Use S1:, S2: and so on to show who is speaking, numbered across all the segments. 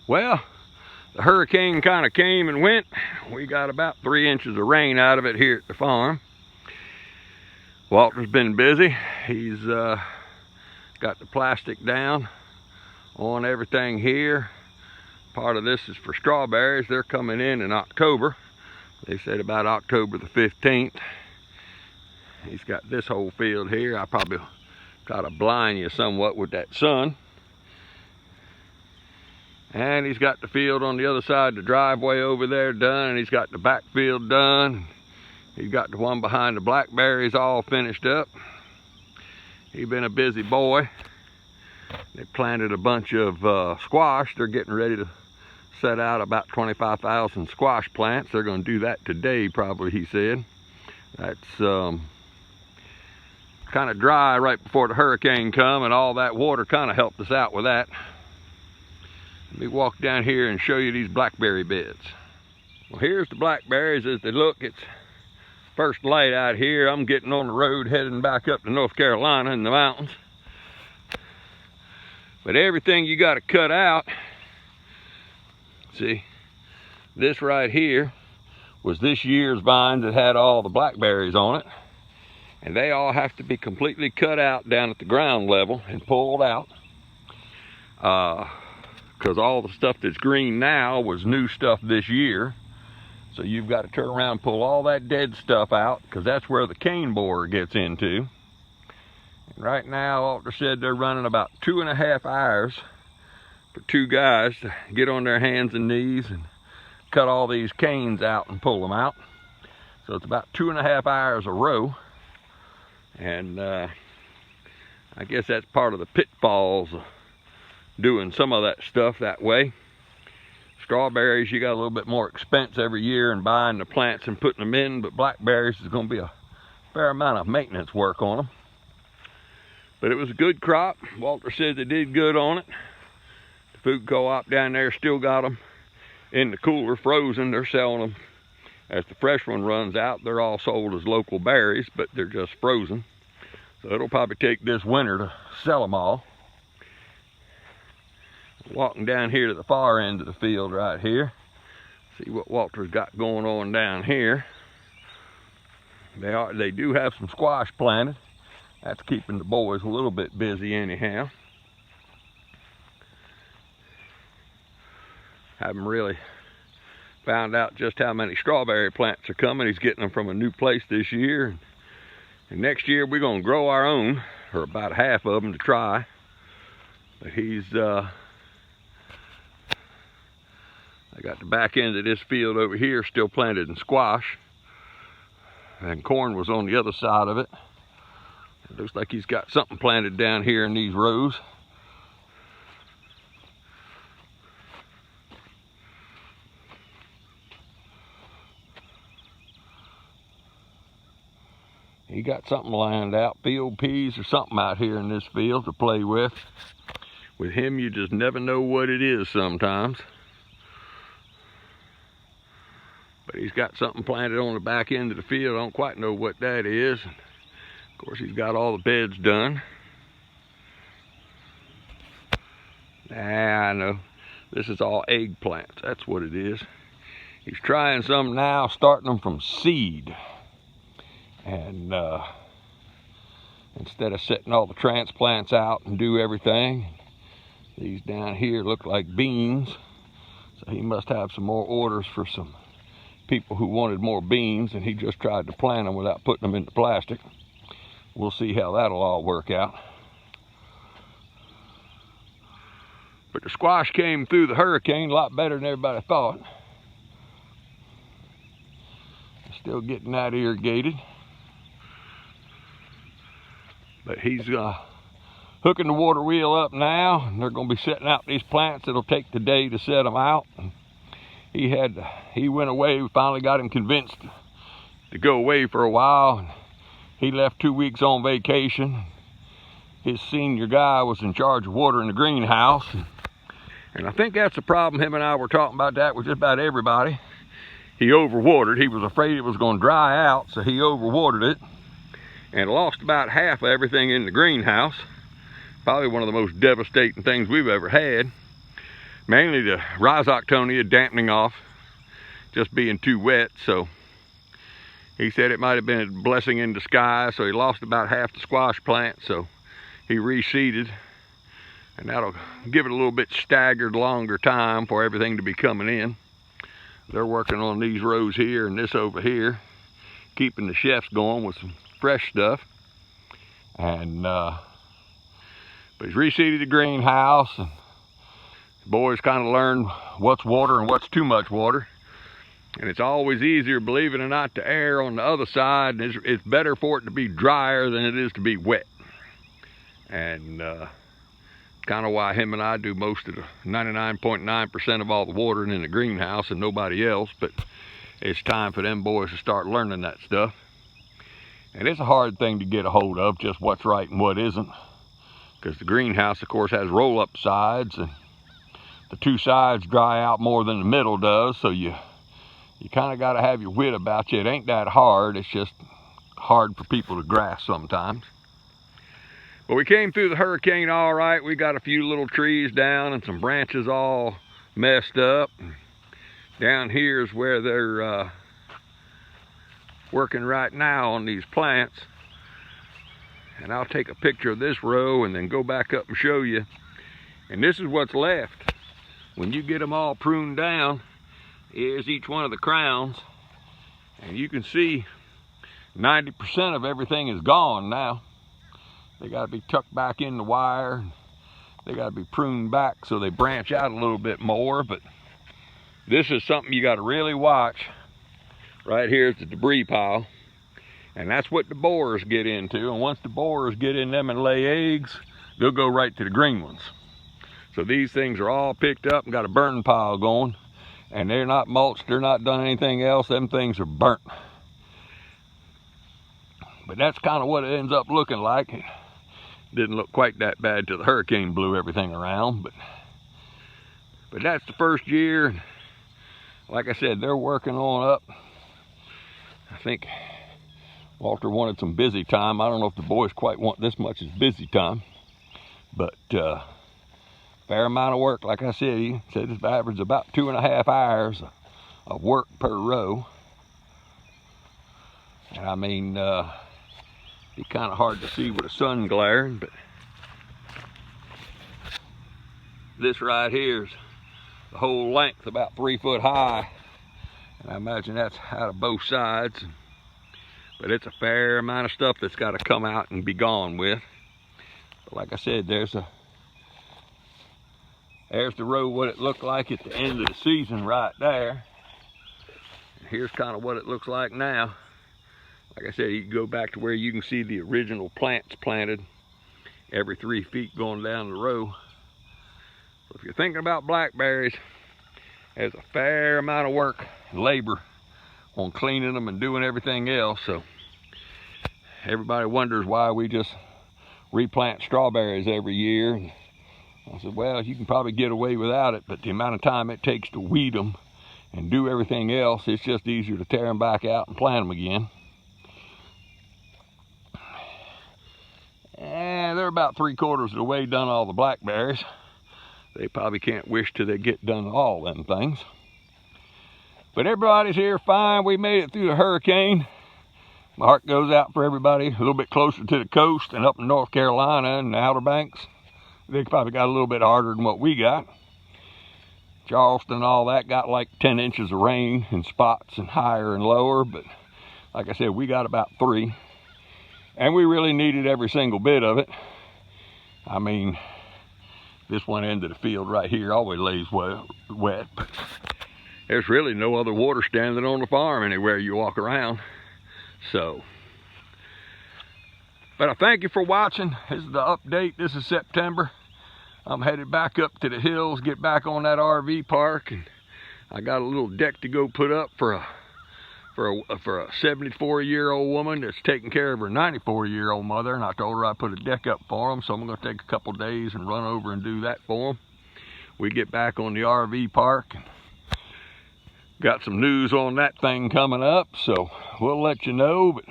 S1: Well, the hurricane kind of came and went. We got about 3 inches of rain out of it here at the farm. Walter's been busy. He's got the plastic down on everything here. Part of this is for strawberries. They're coming in October. They said about October the 15th. He's got this whole field here. I probably got to blind you somewhat with that sun. And he's got the field on the other side of the driveway over there done, and he's got the backfield done. He's got the one behind the blackberries all finished up. He's been a busy boy. They planted a bunch of squash. They're getting ready to set out about 25,000 squash plants. They're going to do that today, probably, he said. That's kind of dry right before the hurricane come, and all that water kind of helped us out with that. Let me walk down here and show you these blackberry beds. Well, here's the blackberries as they look. It's first light out here. I'm getting on the road heading back up to North Carolina in the mountains. But everything you got to cut out. See, this right here was this year's vine that had all the blackberries on it. And they all have to be completely cut out down at the ground level and pulled out. Because all the stuff that's green now was new stuff this year. So you've got to turn around and pull all that dead stuff out, because that's where the cane borer gets into. And right now, Walter said they're running about 2.5 hours for 2 guys to get on their hands and knees and cut all these canes out and pull them out. So it's about 2.5 hours a row. And I guess that's part of the pitfalls of doing some of that stuff that way. Strawberries, you got a little bit more expense every year in buying the plants and putting them in, but blackberries is going to be a fair amount of maintenance work on them. But it was a good crop. Walter said they did good on it. The food co-op down there still got them in the cooler, frozen. They're selling them as the fresh one runs out. They're all sold as local berries, but they're just frozen. So it'll probably take this winter to sell them all. Walking down here to the far end of the field right here. See what Walter's got going on down here. They do have some squash planted. That's keeping the boys a little bit busy anyhow. Haven't really found out just how many strawberry plants are coming. He's getting them from a new place this year. And next year we're going to grow our own, or about half of them to try. But I got the back end of this field over here still planted in squash. And corn was on the other side of it. It looks like he's got something planted down here in these rows. He got something lined out, field peas or something out here in this field to play with. With him, you just never know what it is sometimes. But he's got something planted on the back end of the field. I don't quite know what that is. Of course, he's got all the beds done. I know. This is all eggplants. That's what it is. He's trying some now, starting them from seed. And instead of setting all the transplants out and do everything, these down here look like beans. So he must have some more orders for some people who wanted more beans, and he just tried to plant them without putting them into plastic. We'll see how that'll all work out. But the squash came through the hurricane a lot better than everybody thought. Still getting that irrigated. But he's hooking the water wheel up now, and they're going to be setting out these plants. It'll take the day to set them out. And he went away. We finally got him convinced to go away for a while. He left 2 weeks on vacation. His senior guy was in charge of watering the greenhouse. And I think that's the problem. Him and I were talking about that with just about everybody. He overwatered. He was afraid it was going to dry out, so he overwatered it and lost about half of everything in the greenhouse. Probably one of the most devastating things we've ever had. mainly the rhizoctonia dampening off, just being too wet. So he said it might have been a blessing in disguise. So he lost about half the squash plant, so he reseeded, and that'll give it a little bit staggered longer time for everything to be coming in. They're working on these rows here and this over here, keeping the chefs going with some fresh stuff. And but he's reseeded the greenhouse, and the boys kind of learned what's water and what's too much water. And it's always easier, believe it or not, to err on the other side. It's better for it to be drier than it is to be wet. And kind of why him and I do most of the 99.9% of all the watering in the greenhouse and nobody else. But it's time for them boys to start learning that stuff. And it's a hard thing to get a hold of, just what's right and what isn't. Because the greenhouse, of course, has roll-up sides, and the two sides dry out more than the middle does, so you kind of got to have your wit about you. It ain't that hard, it's just hard for people to grasp sometimes. But we came through the hurricane all right. We got a few little trees down and some branches all messed up. Down here is where they're working right now on these plants. And I'll take a picture of this row and then go back up and show you. And this is what's left. When you get them all pruned down, here's each one of the crowns. And you can see 90% of everything is gone now. They got to be tucked back in the wire. They got to be pruned back so they branch out a little bit more. But this is something you got to really watch. Right here is the debris pile. And that's what the borers get into. And once the borers get in them and lay eggs, they'll go right to the green ones. So these things are all picked up and got a burn pile going. And they're not mulched, they're not done anything else. Them things are burnt. But that's kind of what it ends up looking like. It didn't look quite that bad till the hurricane blew everything around. But that's the first year. Like I said, they're working on up. I think Walter wanted some busy time. I don't know if the boys quite want this much as busy time. But fair amount of work. Like I said, he said it's average about 2.5 hours of work per row. And I mean, be kind of hard to see with the sun glaring, but this right here is the whole length, about 3 foot high. And I imagine that's out of both sides. But it's a fair amount of stuff that's got to come out and be gone with. But like I said, there's the row what it looked like at the end of the season right there. And here's kind of what it looks like now. Like I said, you can go back to where you can see the original plants planted every 3 feet going down the row. So if you're thinking about blackberries, there's a fair amount of work and labor on cleaning them and doing everything else. So everybody wonders why we just replant strawberries every year. And I said, well, you can probably get away without it, but the amount of time it takes to weed them and do everything else, it's just easier to tear them back out and plant them again. And they're about 3/4 of the way done all the blackberries. They probably can't wish till they get done all them things. But everybody's here fine. We made it through the hurricane. My heart goes out for everybody a little bit closer to the coast and up in North Carolina and the Outer Banks. They probably got a little bit harder than what we got. Charleston and all that got like 10 inches of rain in spots and higher and lower. But like I said, we got about 3. And we really needed every single bit of it. I mean, this one end of the field right here always lays wet, but there's really no other water standing on the farm anywhere you walk around. So, but I thank you for watching. This is the update. This is September. I'm headed back up to the hills, get back on that RV park, and I got a little deck to go put up for a 74-year-old woman that's taking care of her 94-year-old mother, and I told her I'd put a deck up for them, so I'm going to take a couple days and run over and do that for them. We get back on the RV park. Got some news on that thing coming up, so we'll let you know. But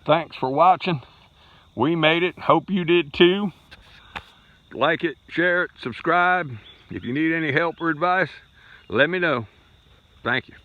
S1: thanks for watching. We made it. Hope you did too. Like it, share it, subscribe. If you need any help or advice, let me know. Thank you.